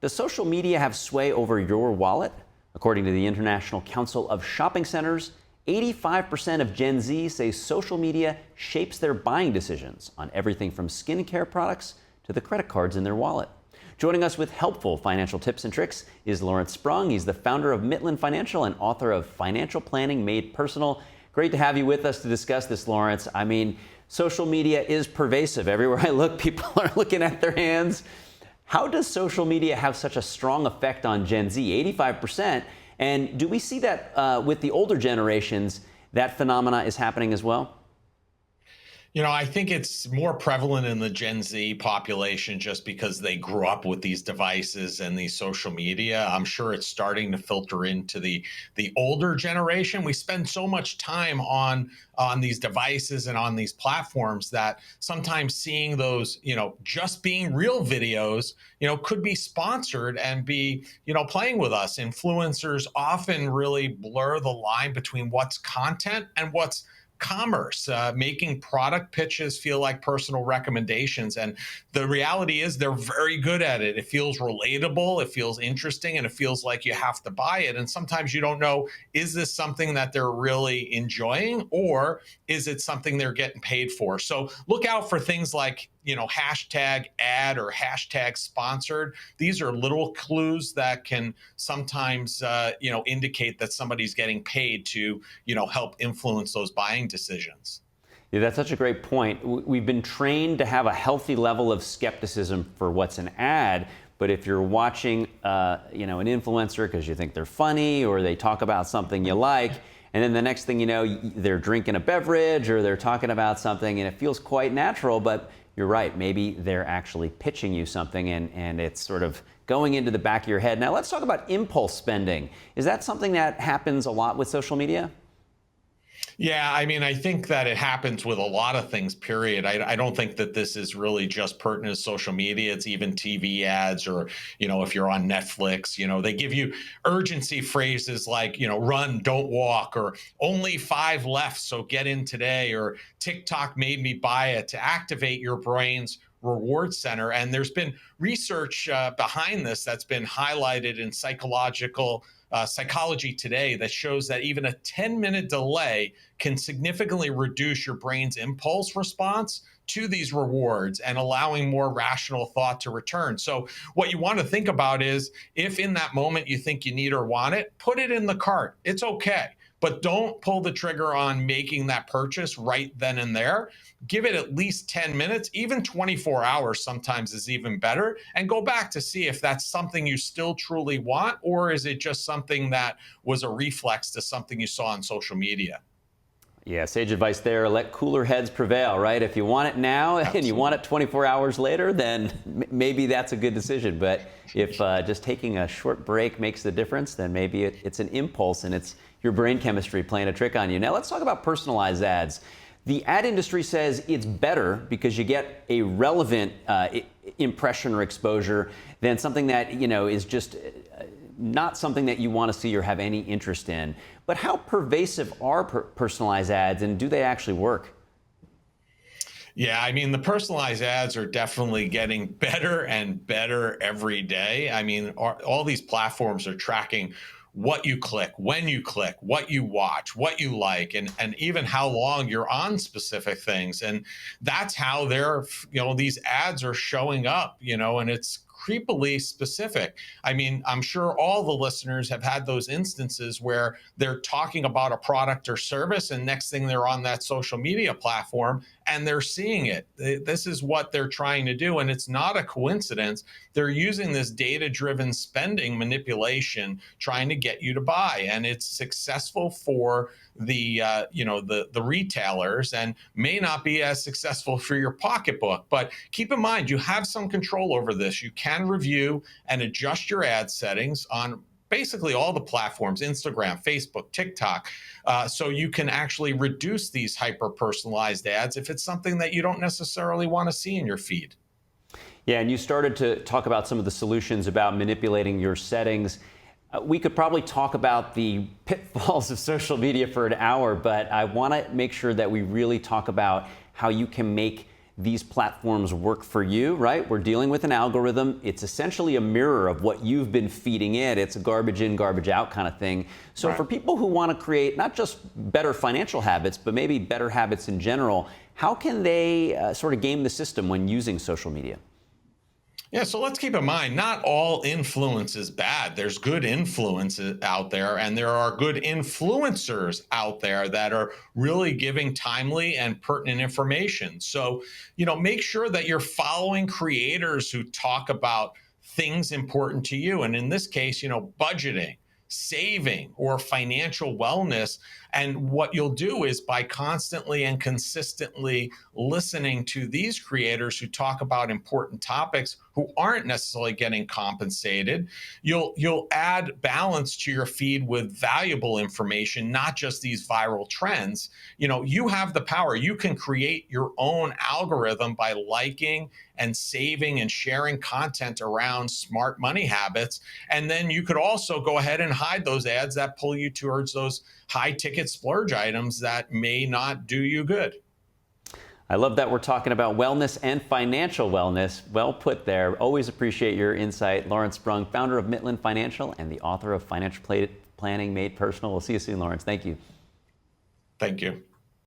Does social media have sway over your wallet? According to the International Council of Shopping Centers, 85% of Gen Z say social media shapes their buying decisions on everything from skincare products to the credit cards in their wallet. Joining us with helpful financial tips and tricks is Lawrence Sprung. He's the founder of Midland Financial and author of Financial Planning Made Personal. Great to have you with us to discuss this, Lawrence. I mean, social media is pervasive. Everywhere I look, people are looking at their hands. How does social media have such a strong effect on Gen Z, 85%? And do we see that with the older generations, that phenomena is happening as well? You know, I think it's more prevalent in the Gen Z population just because they grew up with these devices and these social media. I'm sure it's starting to filter into the older generation. We spend so much time on these devices and on these platforms that sometimes seeing those, just being real videos, could be sponsored and be, playing with us. Influencers often really blur the line between what's content and what's commerce, making product pitches feel like personal recommendations. And the reality is they're very good at it. It feels relatable, it feels interesting, and it feels like you have to buy it. And sometimes you don't know, is this something that they're really enjoying, or is it something they're getting paid for? So look out for things like, hashtag ad or hashtag sponsored. These are little clues that can sometimes, indicate that somebody's getting paid to, help influence ththose buying decisions. Yeah, that's such a great point. We've been trained to have a healthy level of skepticism for what's an ad. But if you're watching, an influencer because you think they're funny or they talk about something you like, and then the next thing you know, they're drinking a beverage or they're talking about something and it feels quite natural, but you're right, maybe they're actually pitching you something and it's sort of going into the back of your head. Now let's talk about impulse spending. Is that something that happens a lot with social media? Yeah, I mean, I think that it happens with a lot of things, period. I don't think that this is really just pertinent to social media. It's even TV ads or, if you're on Netflix, they give you urgency phrases like, run, don't walk, or only 5 left, so get in today, or TikTok made me buy it, to activate your brain's reward center. And there's been research behind this that's been highlighted in Psychology Today that shows that even a 10-minute delay can significantly reduce your brain's impulse response to these rewards and allowing more rational thought to return. So what you want to think about is, if in that moment you think you need or want it, put it in the cart. It's okay. But don't pull the trigger on making that purchase right then and there. Give it at least 10 minutes, even 24 hours sometimes is even better, and go back to see if that's something you still truly want, or is it just something that was a reflex to something you saw on social media. Yeah, sage advice there. Let cooler heads prevail, right? If you want it now and you want it 24 hours later, then maybe that's a good decision. But if just taking a short break makes the difference, then maybe it's an impulse and it's your brain chemistry playing a trick on you. Now let's talk about personalized ads. The ad industry says it's better because you get a relevant impression or exposure than something that, is just not something that you want to see or have any interest in. But how pervasive are personalized ads, and do they actually work? Yeah, I mean, the personalized ads are definitely getting better and better every day. I mean, all these platforms are tracking what you click, when you click, what you watch, what you like, and even how long you're on specific things. And that's how these ads are showing up, and it's creepily specific. I mean, I'm sure all the listeners have had those instances where they're talking about a product or service, and next thing they're on that social media platform and they're seeing it. This is what they're trying to do, and it's not a coincidence. They're using this data-driven spending manipulation trying to get you to buy, and it's successful for the retailers and may not be as successful for your pocketbook. But keep in mind, you have some control over this. You can review and adjust your ad settings on basically all the platforms, Instagram, Facebook, TikTok. So you can actually reduce these hyper-personalized ads if it's something that you don't necessarily want to see in your feed. Yeah, and you started to talk about some of the solutions about manipulating your settings. We could probably talk about the pitfalls of social media for an hour, but I want to make sure that we really talk about how you can make these platforms work for you, right? We're dealing with an algorithm. It's essentially a mirror of what you've been feeding it. It's a garbage in, garbage out kind of thing. So for people who want to create not just better financial habits, but maybe better habits in general, how can they sort of game the system when using social media? Yeah, so let's keep in mind, not all influence is bad. There's good influence out there, and there are good influencers out there that are really giving timely and pertinent information. So, make sure that you're following creators who talk about things important to you. And in this case, budgeting, saving, or financial wellness. And what you'll do is by constantly and consistently listening to these creators who talk about important topics who aren't necessarily getting compensated, you'll add balance to your feed with valuable information, not just these viral trends. You have the power. You can create your own algorithm by liking and saving and sharing content around smart money habits. And then you could also go ahead and hide those ads that pull you towards those high ticket splurge items that may not do you good. I love that we're talking about wellness and financial wellness. Well put there. Always appreciate your insight. Lawrence Sprung, founder of Midland Financial and the author of Financial Planning Made Personal. We'll see you soon, Lawrence. Thank you. Thank you.